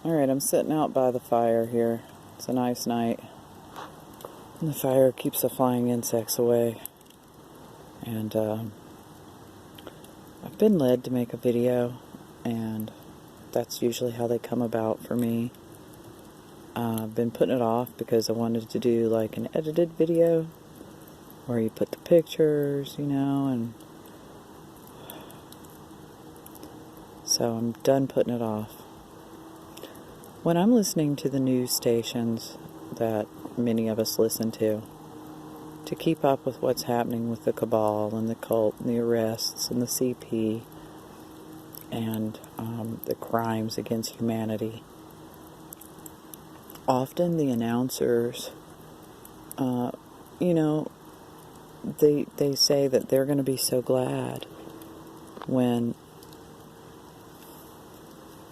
Alright, I'm sitting out by the fire here. It's a nice night. And the fire keeps the flying insects away. And I've been led to make a video, and that's usually how they come about for me. I've been putting it off because I wanted to do like an edited video where you put the pictures, and so I'm done putting it off. When I'm listening to the news stations that many of us listen to keep up with what's happening with the cabal and the cult and the arrests and the CP and the crimes against humanity, often the announcers, they say that they're going to be so glad when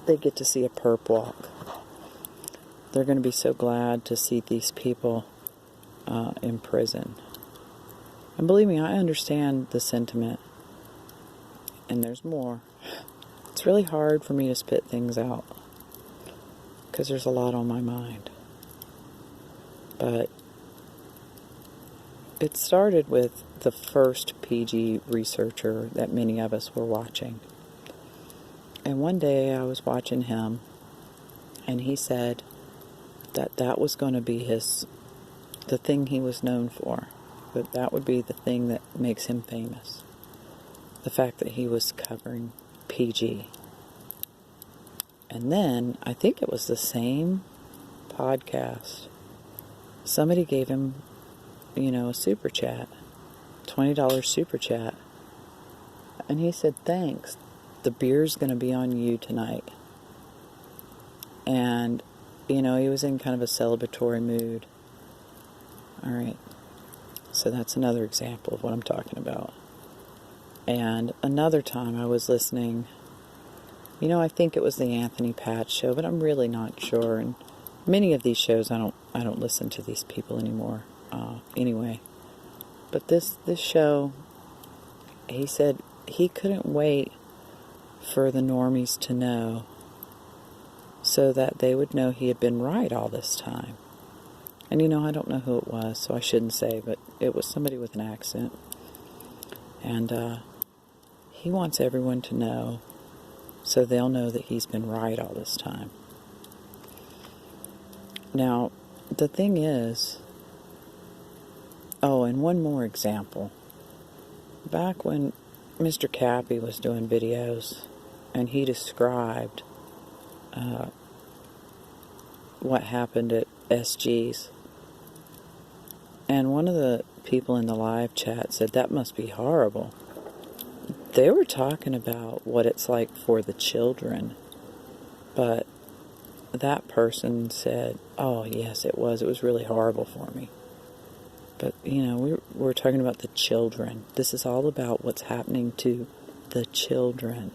they get to see a perp walk. They're going to be so glad to see these people in prison. And believe me, I understand the sentiment. And there's more. It's really hard for me to spit things out because there's a lot on my mind. But it started with the first PG researcher that many of us were watching. And one day I was watching him, and he said that was going to be the thing he was known for. That would be the thing that makes him famous. The fact that he was covering PG. And then, I think it was the same podcast, somebody gave him, a super chat, $20 super chat. And he said, thanks, the beer's going to be on you tonight. And, he was in kind of a celebratory mood. Alright, so that's another example of what I'm talking about. And another time I was listening, I think it was the Anthony Patch show, but I'm really not sure. And many of these shows, I don't listen to these people anymore. Anyway, but this show, he said he couldn't wait for the normies to know, so that they would know he had been right all this time. And I don't know who it was, so I shouldn't say, but it was somebody with an accent. And he wants everyone to know, so they'll know that he's been right all this time. Now, the thing is, and one more example. Back when Mr. Cappy was doing videos, and he described what happened at SG's, and one of the people in the live chat said, that must be horrible. They were talking about what it's like for the children, but that person said, oh yes, it was really horrible for me. But we're talking about the children. This is all about what's happening to the children.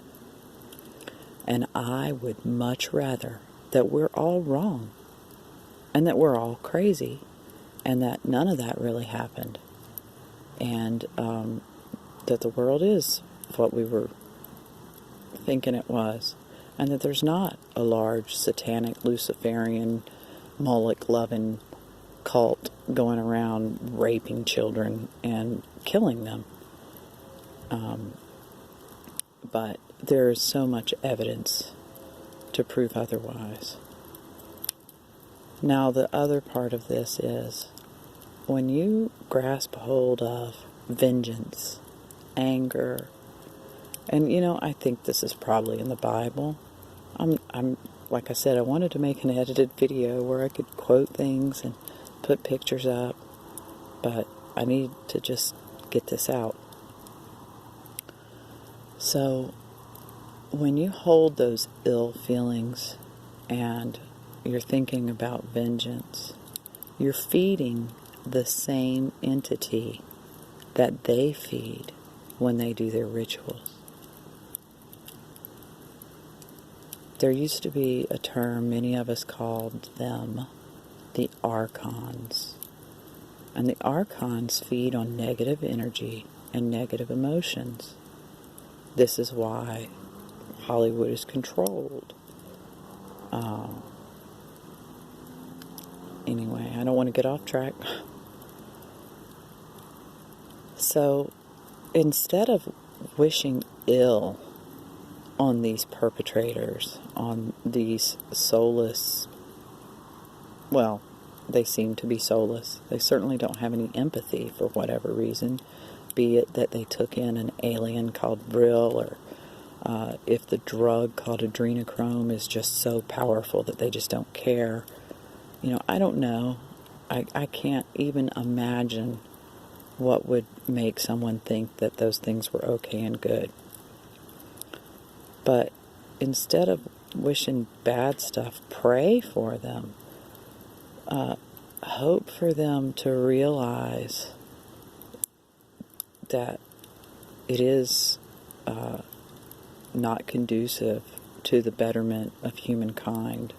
And I would much rather that we're all wrong, and that we're all crazy, and that none of that really happened, and that the world is what we were thinking it was, and that there's not a large satanic Luciferian Moloch-loving cult going around raping children and killing them. But there is so much evidence to prove otherwise. Now, the other part of this is, when you grasp hold of vengeance, anger, and I think this is probably in the Bible. I'm like I said, I wanted to make an edited video where I could quote things and put pictures up, but I need to just get this out. So, when you hold those ill feelings and you're thinking about vengeance, you're feeding the same entity that they feed when they do their rituals. There used to be a term, many of us called them the Archons. And the Archons feed on negative energy and negative emotions. This is why Hollywood is controlled. Anyway, I don't want to get off track. So, instead of wishing ill on these perpetrators, on these soulless, well, they seem to be soulless. They certainly don't have any empathy for whatever reason, be it that they took in an alien called Vril, or if the drug called adrenochrome is just so powerful that they just don't care. I don't know. I can't even imagine what would make someone think that those things were okay and good. But instead of wishing bad stuff, pray for them. Hope for them to realize that it is not conducive to the betterment of humankind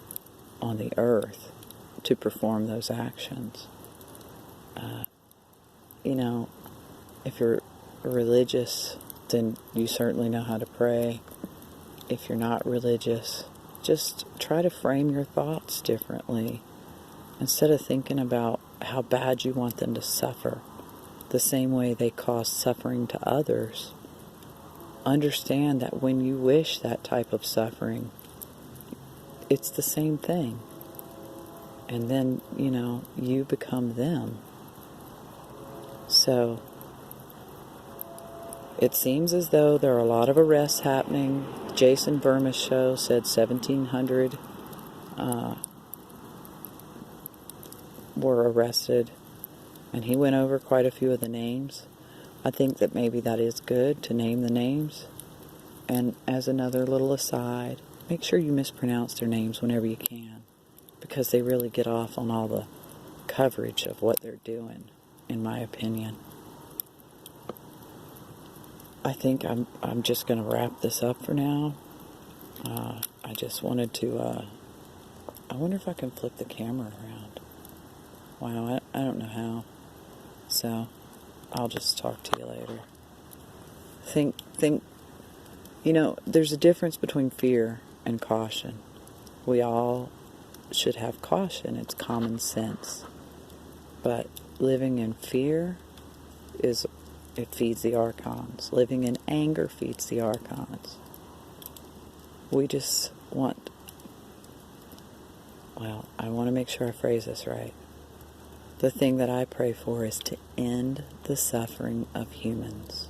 on the earth to perform those actions. If you're religious, then you certainly know how to pray. If you're not religious, just try to frame your thoughts differently. Instead of thinking about how bad you want them to suffer, the same way they cause suffering to others, understand that when you wish that type of suffering, it's the same thing. And then, you become them. So, it seems as though there are a lot of arrests happening. Jason Burma's show said 1,700 were arrested, and he went over quite a few of the names. I think that maybe that is good to name the names. And as another little aside, make sure you mispronounce their names whenever you can, because they really get off on all the coverage of what they're doing, in my opinion. I think I'm just going to wrap this up for now. I just wanted to, I wonder if I can flip the camera around. Wow, I don't know how. So, I'll just talk to you later. Think, there's a difference between fear and caution. We all should have caution. It's common sense. But living in fear it feeds the Archons. Living in anger feeds the Archons. We just want, I want to make sure I phrase this right. The thing that I pray for is to end the suffering of humans.